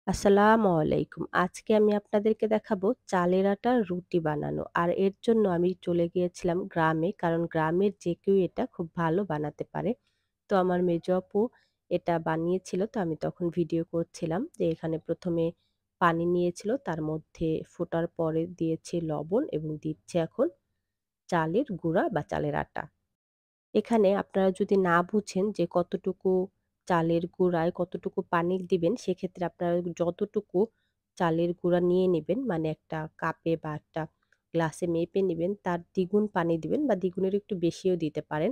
আসসালামু আলাইকুম। আজকে আমি আপনাদেরকে দেখাবো চালের আটার রুটি বানানো। আর এর জন্য আমি চলে গিয়েছিলাম গ্রামে। কারণ গ্রামের যে কেউ এটা খুব ভালো বানাতে পারে। তো আমার মেজো আপু এটা বানিয়েছিল। তো আমি তখন ভিডিও করছিলাম যে এখানে ১ম এ পানি নিয়েছিল। তার মধ্যে ফোটার পরে দিয়েছে লবণ এবং দিচ্ছে এখন চালের গুঁড়া বা চালের আটা। এখানে আপনারা যদি না বুঝেন যে কতটুকু চালের গুঁড়ায় কতটুকু পানি দিবেন, সেক্ষেত্রে আপনারা যতটুকু চালের গুঁড়া নিয়ে নিবেন, মানে একটা কাপে বা একটা গ্লাসে মেপে নিবেন, তার দ্বিগুণ পানি দিবেন বা দ্বিগুণের একটু বেশিও দিতে পারেন।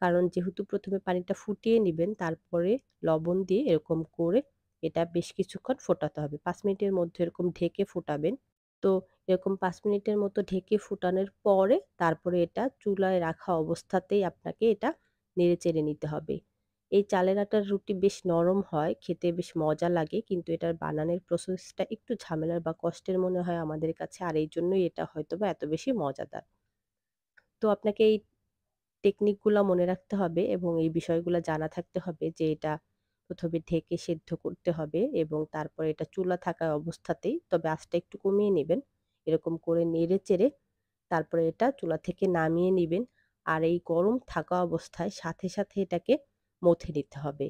কারণ যেহেতু ১ম এ পানিটা ফুটিয়ে নিবেন, তারপরে লবণ দিয়ে এরকম করে এটা বেশ কিছুক্ষণ ফোটাতে হবে। ৫ মিনিটের মধ্যে এরকম ঢেকে ফোটাবেন। তো এরকম ৫ মিনিটের মতো ঢেকে ফুটানোর পরে তারপরে এটা চুলায় রাখা অবস্থাতেই আপনাকে এটা নেড়েচেড়ে নিতে হবে। এই চালের আটার রুটি বেশ নরম হয়, খেতে বেশ মজা লাগে। কিন্তু এটার বানানোর প্রসেসটা একটু ঝামেলার বা কষ্টের মনে হয় আমাদের কাছে। আর এইজন্যই এটা হয়তোবা এত বেশি মজাদার। তো আপনাকে এই টেকনিক গুলা মনে রাখতে হবে এবং এই বিষয়গুলা জানা থাকতে হবে যে এটা ১ম এ ঢেকে সেদ্ধ করতে হবে এবং তারপরে এটা চুলা থাকা অবস্থাতেই, তবে আঁচটা একটু কমিয়ে নিবেন। এরকম করে নেড়ে-চেড়ে তারপরে এটা চুলা থেকে নামিয়ে নিবেন। আর এই গরম থাকা অবস্থায় সাথে সাথে এটাকে মথে নিতে হবে।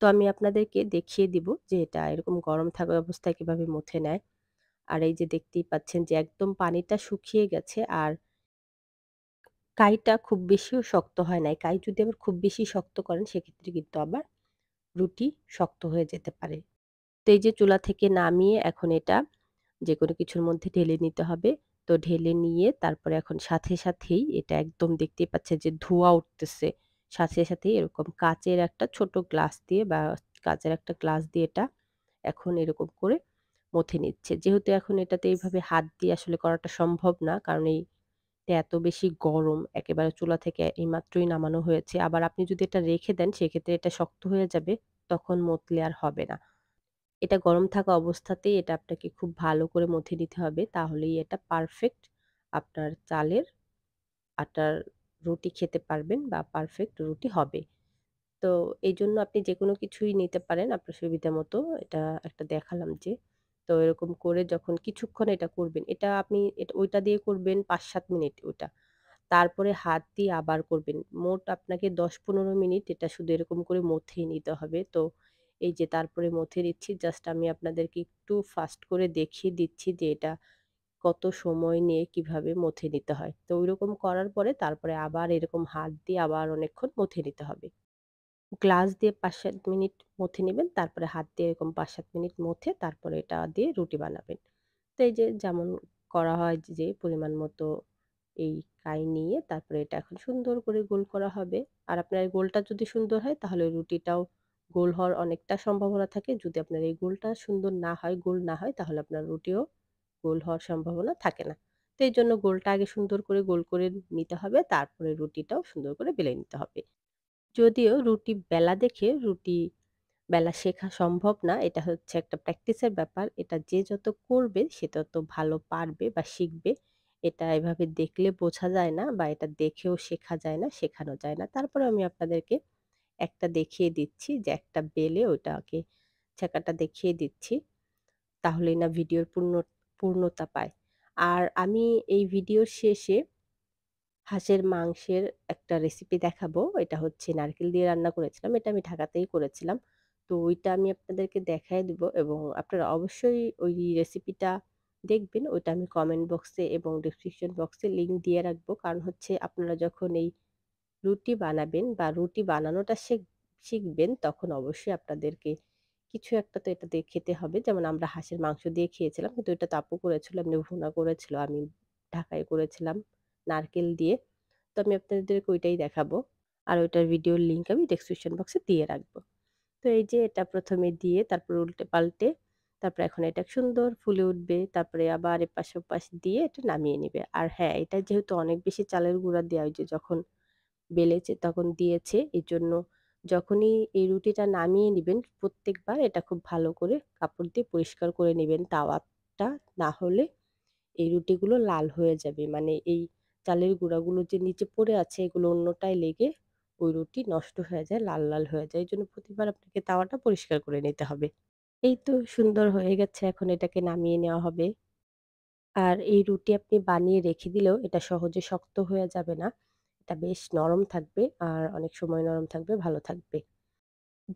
তো আমি আপনাদেরকে দেখিয়ে দিব যে এটা এরকম গরম থাকা অবস্থায় কিভাবে মথে নেয়। আর এই যে দেখতেই পাচ্ছেন যে একদম পানিটা শুকিয়ে গেছে আর কাইটা খুব বেশিও শক্ত হয় নাই। কাই যদি আবার খুব বেশি শক্ত করেন সেক্ষেত্রে কিন্তু আবার রুটি শক্ত হয়ে যেতে পারে। তো এই যে চুলা থেকে নামিয়ে এখন এটা যেকোনো কিছুর মধ্যে ঢেলে নিতে হবে। তো ঢেলে নিয়ে তারপরে এখন সাথে সাথেই এটা একদম দেখতেই পাচ্ছেন যে ধোঁয়া উঠতেছে। সাথে সাথেই এরকম কাচের একটা ছোট গ্লাস দিয়ে বা কাচের একটা গ্লাস দিয়ে এটা এখন এরকম করে মথে নিচ্ছে। যেহেতু এখন এটাতে এইভাবে হাত দিয়ে আসলে করাটা সম্ভব না। কারণ এইটা এত বেশি গরম, একেবারে চুলা থেকে এইমাত্রই নামানো হয়েছে। আবার আপনি যদি এটা রেখে দেন সেক্ষেত্রে এটা শক্ত হয়ে যাবে। তখন মথলে আর হবে না। এটা গরম থাকা অবস্থাতেই এটা আপনাকে খুব ভালো করে মথে নিতে হবে। তাহলেই এটা পারফেক্ট আপনার চালের আটার রুটি খেতে পারবেন বা পারফেক্ট রুটি হবে। তো এইজন্য আপনি যেকোনো কিছুই নিতে পারেন আপনার সুবিধা মতো। এটা একটা দেখালাম যে। তো এরকম করে যখন কিছুক্ষণ এটা করবেন, এটা আপনি ওইটা দিয়ে করবেন ৫-৭ মিনিট ওইটা। তারপরে হাত দিয়ে আবার করবেন। মোট আপনাকে ১০-১৫ মিনিট এটা শুধু এরকম করে মথেই নিতে হবে। তো এই যে তারপরে মথে নিচ্ছি, জাস্ট আমি আপনাদেরকে একটু ফাস্ট করে দেখিয়ে দিচ্ছি যে এটা কত সময় নিয়ে কিভাবে মথে নিতে হয়। তো ঐরকম করার পরে তারপরে আবার এরকম হাত দিয়ে আবার অনেকক্ষণ মথে নিতে হবে। গ্লাস দিয়ে ৫-৭ মিনিট মথে নিবেন। তারপরে হাত দিয়ে এরকম ৫-৭ মিনিট মথে তারপরে এটা দিয়ে রুটি বানাবেন। তো এই যে যেমন করা হয় যে পরিমাণ মতো এই কাই নিয়ে তারপরে এটা এখন সুন্দর করে গোল করা হবে। আর আপনার এই গোলটা যদি সুন্দর হয় তাহলে রুটিটাও গোল হওয়ার অনেকটা সম্ভাবনা থাকে। যদি আপনার এই গোলটা সুন্দর না হয়, গোল না হয় তাহলে আপনার রুটিও গোল হওয়ার সম্ভাবনা থাকে না। তো এইজন্য গোলটা আগে সুন্দর করে গোল করে নিতে হবে। তারপরে রুটিটাও সুন্দর করে বেলে নিতে হবে। যদিও রুটি বেলা দেখে রুটি বেলা শেখা সম্ভব না। এটা হচ্ছে একটা প্র্যাকটিসের ব্যাপার। এটা যে যত করবে সে তত ভালো পারবে বা শিখবে। এটা এভাবে দেখলে বোঝা যায় না বা এটা দেখেও শেখা যায় না, শেখানো যায় না। তারপরেও আমি আপনাদেরকে একটা দেখিয়ে দিচ্ছি যে একটা বেলে ওটাকে ছেঁকাটা দেখিয়ে দিচ্ছি। তাহলেই না ভিডিওর পূর্ণতা পায়। আর আমি এই ভিডিওর শেষে হাঁসের মাংসের একটা রেসিপি দেখাবো। এটা হচ্ছে নারকেল দিয়ে রান্না করেছিলাম। এটা আমি ঢাকাতেই করেছিলাম। তো ওইটা আমি আপনাদেরকে দেখায় দিব এবং আপনারা অবশ্যই ওই রেসিপিটা দেখবেন। ওইটা আমি কমেন্ট বক্সে এবং ডেসক্রিপশন বক্সে লিংক দিয়ে রাখবো। কারণ হচ্ছে আপনারা যখন এই রুটি বানাবেন বা রুটি বানানোটা শিখবেন তখন অবশ্যই আপনাদেরকে কিছু একটা তো এটা দিয়ে খেতে হবে। যেমন আমরা হাঁসের মাংস দিয়ে খেয়েছিলাম। কিন্তু এটা তো আপু করেছিল, এমনি ভুনা করেছিল। আমি ঢাকায় করেছিলাম নারকেল দিয়ে। তো আমি আপনাদেরকে ওইটাই দেখাবো। আর ওইটার ভিডিওর লিংক আমি ডেসক্রিপশন বক্সে দিয়ে রাখবো। তো এই যে এটা ১ম এ দিয়ে তারপর উল্টে-পাল্টে তারপরে এখন এটা সুন্দর ফুলে উঠবে। তারপরে আবার এপাশ ওপাশ দিয়ে এটা নামিয়ে নিবে। আর হ্যাঁ, এটা যেহেতু অনেক বেশি চালের গুঁড়া দেয়া ওই যে যখন বেলেছে তখন দিয়েছে। এজন্য যখনই এই রুটিটা নামিয়ে নিবেন প্রত্যেকবার এটা খুব ভালো করে কাপড় দিয়ে পরিষ্কার করে নিবেন তাওয়াটা। না হলে এই রুটিগুলো লাল হয়ে যাবে। মানে এই চালের গুঁড়াগুলো যে নিচে পড়ে আছে এগুলো অন্যটায় লেগে ওই রুটি নষ্ট হয়ে যায়, লাল হয়ে যায়। এজন্য প্রতিবার আপনাকে তাওয়াটা পরিষ্কার করে নিতে হবে। এই তো সুন্দর হয়ে গেছে। এখন এটাকে নামিয়ে নেওয়া হবে। আর এই রুটি আপনি বানিয়ে রেখে দিলেও এটা সহজে শক্ত হয়ে যাবে না। এটা বেশ নরম থাকবে আর অনেক সময় নরম থাকবে, ভালো থাকবে।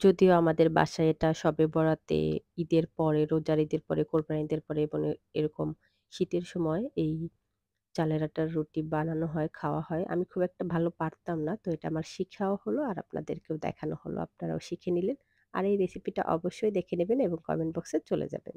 যদিও আমাদের বাসায় এটা শবে বরাতে, ঈদের পরে, রোজার ঈদের পরে, কোরবানির ঈদের পরে এবং এরকম শীতের সময় এই চালের আটার রুটি বানানো হয়, খাওয়া হয়। আমি খুব একটা ভালো পারতাম না। তো এটা আমার শিখাও হলো আর আপনাদেরকেও দেখানো হলো। আপনারাও শিখে নিলেন। আর এই রেসিপিটা অবশ্যই দেখে নেবেন এবং কমেন্ট বক্সে চলে যাবেন।